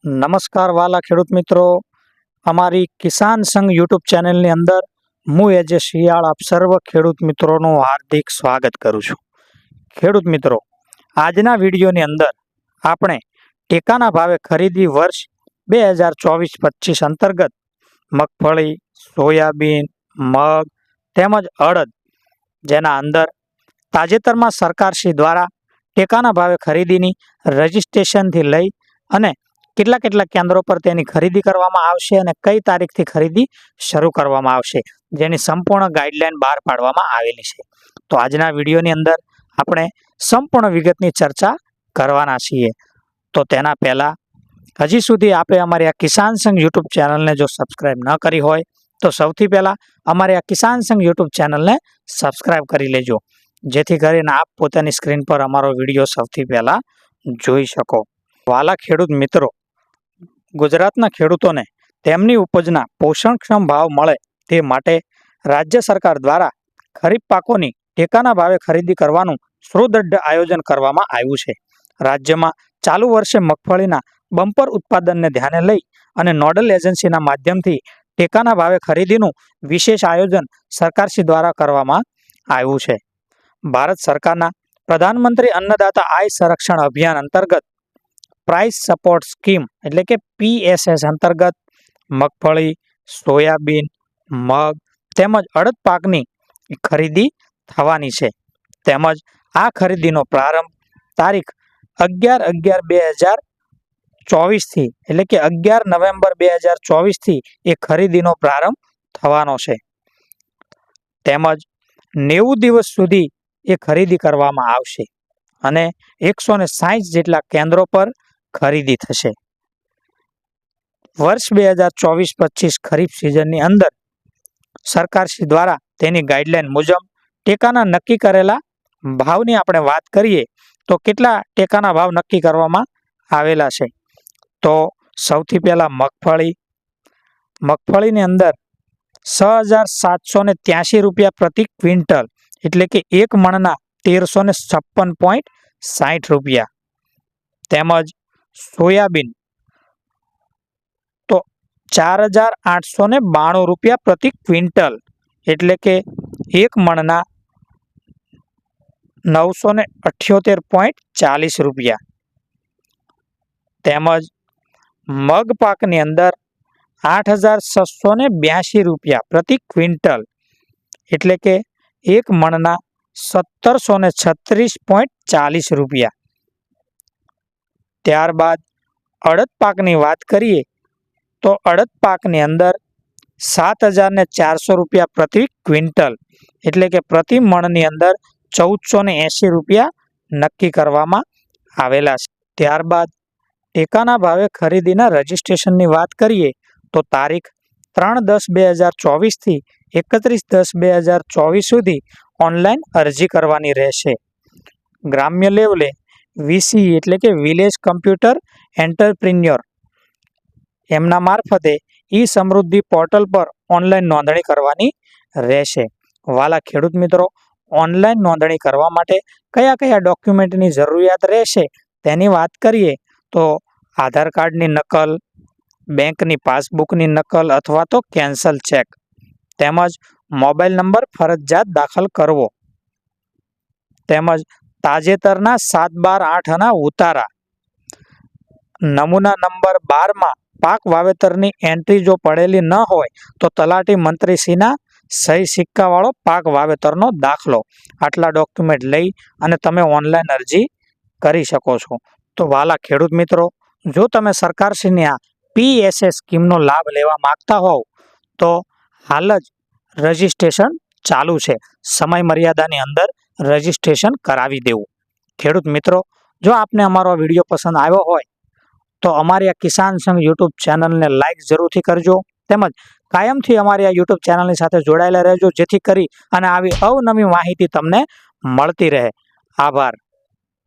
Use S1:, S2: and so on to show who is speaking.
S1: નમસ્કાર વાલા ખેડૂત મિત્રો, અમારી કિસાન સંઘ યુટ્યુબ ચેનલની અંદર હું એજ શિયાળ આપ સર્વ ખેડૂત મિત્રોનું હાર્દિક સ્વાગત કરું છું। ખેડૂત મિત્રો, આજના વિડીયોની અંદર આપણે ટેકાના ભાવે ખરીદી વર્ષ 2024-25 અંતર્ગત મગફળી, સોયાબીન, મગ તેમજ અડદ જેના અંદર તાજેતરમાં સરકારશ્રી દ્વારા ટેકાના ભાવે ખરીદીની રજીસ્ટ્રેશનથી લઈ અને કેટલા કેન્દ્રો પર તેની ખરીદી કરવામાં આવશે અને કઈ તારીખથી ખરીદી શરૂ કરવામાં આવશે જેની સંપૂર્ણ ગાઈડલાઈન બહાર પાડવામાં આવેલી છે। તો આજના વિડીયોની અંદર આપણે સંપૂર્ણ વિગતની ચર્ચા કરવાના છીએ। તો તેના પહેલા હજી સુધી આપણે અમારી આ કિસાન સંઘ યુટ્યુબ ચેનલને જો સબસ્ક્રાઇબ ન કરી હોય તો સૌથી પહેલા અમારી આ કિસાન સંઘ યુટ્યુબ ચેનલને સબસ્ક્રાઇબ કરી લેજો, જેથી કરીને આપ પોતાની સ્ક્રીન પર અમારો વિડીયો સૌથી પહેલા જોઈ શકો। વાલા ખેડૂત મિત્રો, ગુજરાતના ખેડૂતોને તેમની ઉપજના પોષણક્ષમ ભાવ મળે તે માટે રાજ્ય સરકાર દ્વારા ખરીફ પાકોની ટેકાના ભાવે ખરીદી કરવાનું સુદૃઢ આયોજન કરવામાં આવ્યું છે। રાજ્યમાં ચાલુ વર્ષે મગફળીના બમ્પર ઉત્પાદનને ધ્યાને લઈ અને નોડલ એજન્સીના માધ્યમથી ટેકાના ભાવે ખરીદીનું વિશેષ આયોજન સરકારશ્રી દ્વારા કરવામાં આવ્યું છે। ભારત સરકારના પ્રધાનમંત્રી અન્નદાતા આય સંરક્ષણ અભિયાન અંતર્ગત પ્રાઇસ સપોર્ટ સ્કીમ એટલે કે PSS અંતર્ગત મગફળી, સોયાબીન, મગ તેમજ અડદ પાકની ખરીદી થવાની છે। તેમજ આ ખરીદીનો પ્રારંભ તારીખ 11/11/2024 એટલે કે 11 નવેમ્બર 2024 એ ખરીદીનો પ્રારંભ થવાનો છે। તેમજ 90 દિવસ સુધી એ ખરીદી કરવામાં આવશે અને 160 જેટલા કેન્દ્રો પર ખરીદી થશે। વર્ષ 2024-25 ખરીફ સિઝનની અંદર સરકારશ્રી દ્વારા તેની ગાઈડલાઈન મુજબ ટેકાના નક્કી કરેલા ભાવની આપણે વાત કરીએ તો કેટલા ટેકાના ભાવ નક્કી કરવામાં આવેલા છે। તો સૌથી પહેલા મગફળીની અંદર 6,783 રૂપિયા પ્રતિ ક્વિન્ટલ એટલે કે એક મણના 1356.60 રૂપિયા। તેમજ સોયાબીન તો 4,892 રૂપિયા પ્રતિ ક્વિન્ટલ એટલે કે એક મણના 978.40 રૂપિયા। તેમજ મગ પાકની અંદર 8,682 રૂપિયા પ્રતિ ક્વિન્ટલ એટલે કે એક મણના 1,736.40 રૂપિયા। ત્યારબાદ અડદ પાકની વાત કરીએ તો અડદ પાકની અંદર 7,400 રૂપિયા પ્રતિ ક્વિન્ટલ એટલે કે પ્રતિ મણની અંદર 1,480 રૂપિયા નક્કી કરવામાં આવેલા છે। ત્યારબાદ ટેકાના ભાવે ખરીદીના રજીસ્ટ્રેશનની વાત કરીએ તો તારીખ 3/10/2024 થી 31/10/2024 સુધી ઓનલાઈન અરજી કરવાની રહેશે। ગ્રામ્ય લેવલે VC એટલે કે વિલેજ કમ્પ્યુટર એન્ટરપ્રિન્યોર એમના મારફતે ઈ સમૃદ્ધિ પોર્ટલ પર ઓનલાઈન નોંધણી કરવાની રહેશે। વાલા ખેડૂત મિત્રો, ઓનલાઈન નોંધણી કરવા માટે કયા ડોક્યુમેન્ટની જરૂરિયાત રહેશે તેની વાત કરીએ તો આધાર કાર્ડની નકલ, બેંકની પાસબુકની નકલ અથવા તો કેન્સલ ચેક તેમજ મોબાઈલ નંબર ફરજિયાત દાખલ કરવો તેમજ તાજેતરના 7/12/8 ઉતારા, નમૂના નંબર 12માં પાક વાવેતરની એન્ટ્રી જો પડેલી ન હોય તો તલાટી મંત્રીશ્રીના સહી સિક્કાવાળો પાક વાવેતરનો દાખલો, આટલા ડોક્યુમેન્ટ લઈ અને તમે ઓનલાઈન અરજી કરી શકો છો। તો વાલા ખેડૂત મિત્રો, જો તમે સરકારશ્રીની આ PSS સ્કીમનો લાભ લેવા માંગતા હોવ તો હાલ જ રજીસ્ટ્રેશન ચાલુ છે, સમય મર્યાદાની અંદર રજીસ્ટ્રેશન કરાવી દેવું। ખેડૂત મિત્રો, જો આપને અમારો વિડીયો પસંદ આવ્યો હોય તો અમારી આ કિસાન સંઘ યુટ્યુબ ચેનલને લાઈક જરૂરથી કરજો તેમજ કાયમથી અમારી આ યુટ્યુબ ચેનલની સાથે જોડાયેલા રહેજો, જેથી કરી અને આવી અવનવી માહિતી તમને મળતી રહે। આભાર।